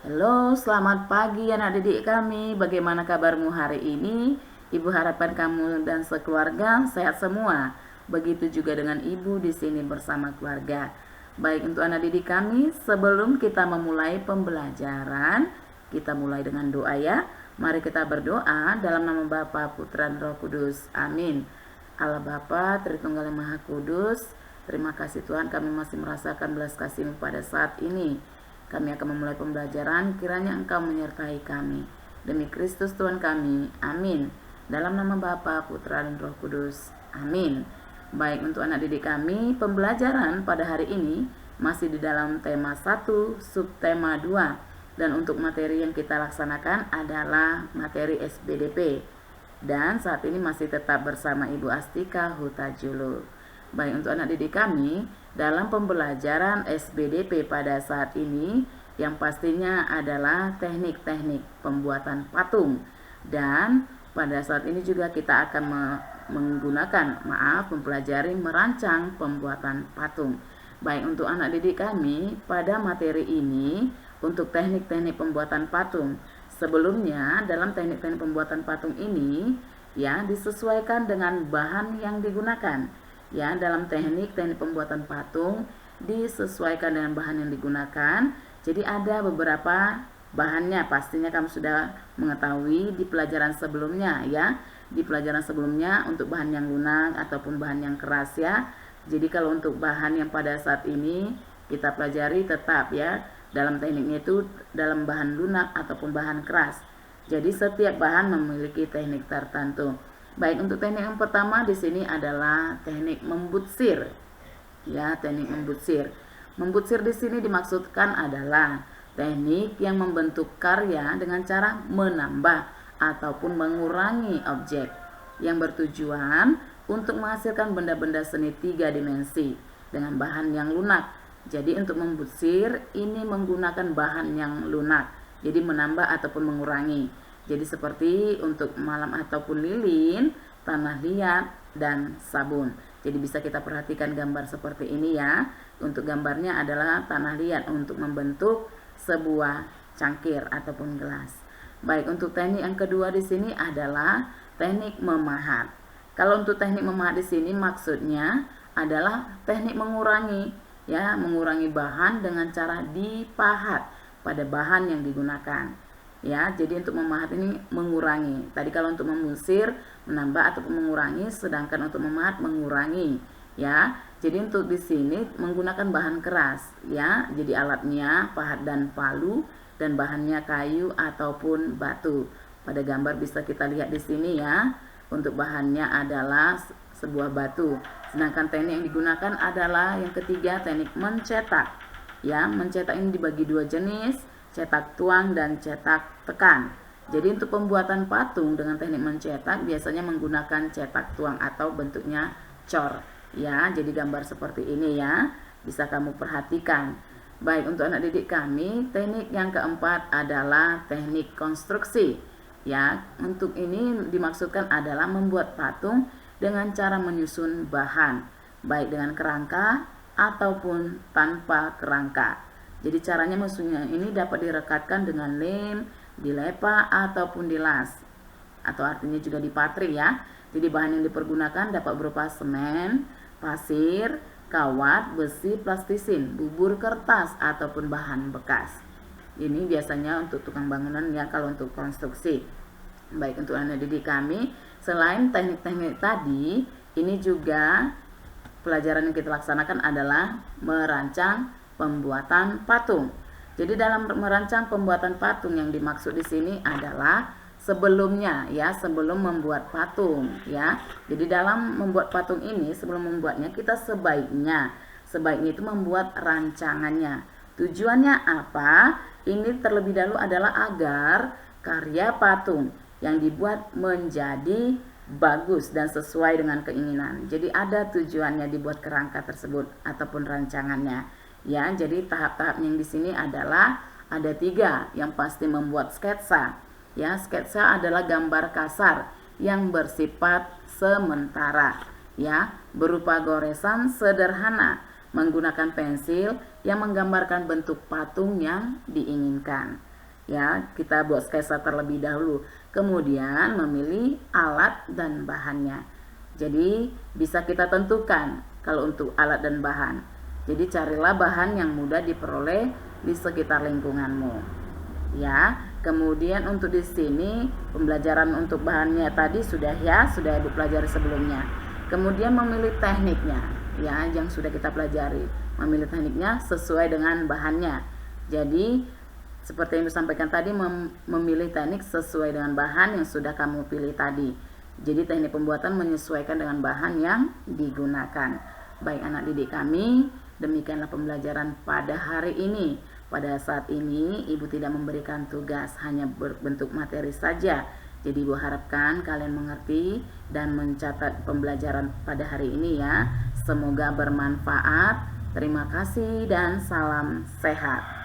Halo, selamat pagi anak didik kami. Bagaimana kabarmu hari ini? Ibu harapkan kamu dan sekeluarga sehat semua. Begitu juga dengan ibu di sini bersama keluarga. Baik, untuk anak didik kami, sebelum kita memulai pembelajaran, kita mulai dengan doa ya. Mari kita berdoa dalam nama Bapa, Putra, dan Roh Kudus. Amin. Allah Bapa, Tritunggal yang Maha Kudus, terima kasih Tuhan, kami masih merasakan belas kasih-Mu pada saat ini. Kami akan memulai pembelajaran, kiranya Engkau menyertai kami. Demi Kristus Tuhan kami, amin. Dalam nama Bapa, Putra, dan Roh Kudus, amin. Baik, untuk anak didik kami, pembelajaran pada hari ini masih di dalam tema 1, subtema 2. Dan untuk materi yang kita laksanakan adalah materi SBDP. Dan saat ini masih tetap bersama Ibu Astika Hutajulu. Baik, untuk anak didik kami, dalam pembelajaran SBDP pada saat ini, yang pastinya adalah teknik-teknik pembuatan patung. Dan pada saat ini juga kita akan mempelajari merancang pembuatan patung. Baik, untuk anak didik kami, pada materi ini, untuk teknik-teknik pembuatan patung, sebelumnya dalam teknik-teknik pembuatan patung ini, ya, disesuaikan dengan bahan yang digunakan. Ya, dalam teknik-teknik pembuatan patung disesuaikan dengan bahan yang digunakan. Jadi ada beberapa bahannya, pastinya kamu sudah mengetahui di pelajaran sebelumnya ya. Di pelajaran sebelumnya untuk bahan yang lunak ataupun bahan yang keras ya. Jadi kalau untuk bahan yang pada saat ini kita pelajari tetap ya, dalam tekniknya itu dalam bahan lunak ataupun bahan keras. Jadi setiap bahan memiliki teknik tertentu. Baik, untuk teknik yang pertama di sini adalah teknik membutsir. Ya, teknik membutsir. Membutsir di sini dimaksudkan adalah teknik yang membentuk karya dengan cara menambah ataupun mengurangi objek yang bertujuan untuk menghasilkan benda-benda seni 3 dimensi dengan bahan yang lunak. Jadi untuk membutsir ini menggunakan bahan yang lunak. Jadi menambah ataupun mengurangi. Jadi seperti untuk malam ataupun lilin, tanah liat, dan sabun. Jadi bisa kita perhatikan gambar seperti ini ya. Untuk gambarnya adalah tanah liat untuk membentuk sebuah cangkir ataupun gelas. Baik, untuk teknik yang kedua di sini adalah teknik memahat. Kalau untuk teknik memahat di sini maksudnya adalah teknik mengurangi ya, mengurangi bahan dengan cara dipahat pada bahan yang digunakan. Ya, jadi untuk memahat ini mengurangi. Tadi kalau untuk mengusir menambah ataupun mengurangi, sedangkan untuk memahat mengurangi. Ya, jadi untuk di sini menggunakan bahan keras. Ya, jadi alatnya pahat dan palu dan bahannya kayu ataupun batu. Pada gambar bisa kita lihat di sini ya. Untuk bahannya adalah sebuah batu. Sedangkan teknik yang digunakan adalah yang ketiga teknik mencetak. Ya, mencetak ini dibagi dua jenis, cetak tuang dan cetak tekan. Jadi untuk pembuatan patung dengan teknik mencetak biasanya menggunakan cetak tuang atau bentuknya cor. Ya, jadi gambar seperti ini ya, bisa kamu perhatikan. Baik, untuk anak didik kami, teknik yang keempat adalah teknik konstruksi. Ya, untuk ini dimaksudkan adalah membuat patung dengan cara menyusun bahan, baik dengan kerangka ataupun tanpa kerangka. Jadi caranya menyusunnya ini dapat direkatkan dengan lem, dilepa ataupun dilas, atau artinya juga dipatri ya. Jadi bahan yang dipergunakan dapat berupa semen, pasir, kawat, besi, plastisin, bubur kertas ataupun bahan bekas. Ini biasanya untuk tukang bangunan ya kalau untuk konstruksi. Baik, untuk anak didik kami, selain teknik-teknik tadi, ini juga pelajaran yang kita laksanakan adalah merancang pembuatan patung. Jadi dalam merancang pembuatan patung yang dimaksud di sini adalah sebelumnya ya, sebelum membuat patung ya. Jadi dalam membuat patung ini, sebelum membuatnya kita sebaiknya itu membuat rancangannya. Tujuannya apa? Ini terlebih dahulu adalah agar karya patung yang dibuat menjadi bagus dan sesuai dengan keinginan. Jadi ada tujuannya dibuat kerangka tersebut ataupun rancangannya. Ya, jadi tahap-tahapnya yang di sini adalah ada 3. Yang pasti membuat sketsa. Ya, sketsa adalah gambar kasar yang bersifat sementara. Ya, berupa goresan sederhana menggunakan pensil yang menggambarkan bentuk patung yang diinginkan. Ya, kita buat sketsa terlebih dahulu. Kemudian memilih alat dan bahannya. Jadi bisa kita tentukan kalau untuk alat dan bahan. Jadi carilah bahan yang mudah diperoleh di sekitar lingkunganmu. Ya, kemudian untuk di sini pembelajaran untuk bahannya tadi sudah Ibu pelajari sebelumnya. Kemudian memilih tekniknya, ya, yang sudah kita pelajari. Memilih tekniknya sesuai dengan bahannya. Jadi seperti yang disampaikan tadi, memilih teknik sesuai dengan bahan yang sudah kamu pilih tadi. Jadi teknik pembuatan menyesuaikan dengan bahan yang digunakan. Baik anak didik kami, demikianlah pembelajaran pada hari ini. Pada saat ini Ibu tidak memberikan tugas, hanya berbentuk materi saja. Jadi Ibu harapkan kalian mengerti dan mencatat pembelajaran pada hari ini ya. Semoga bermanfaat. Terima kasih dan salam sehat.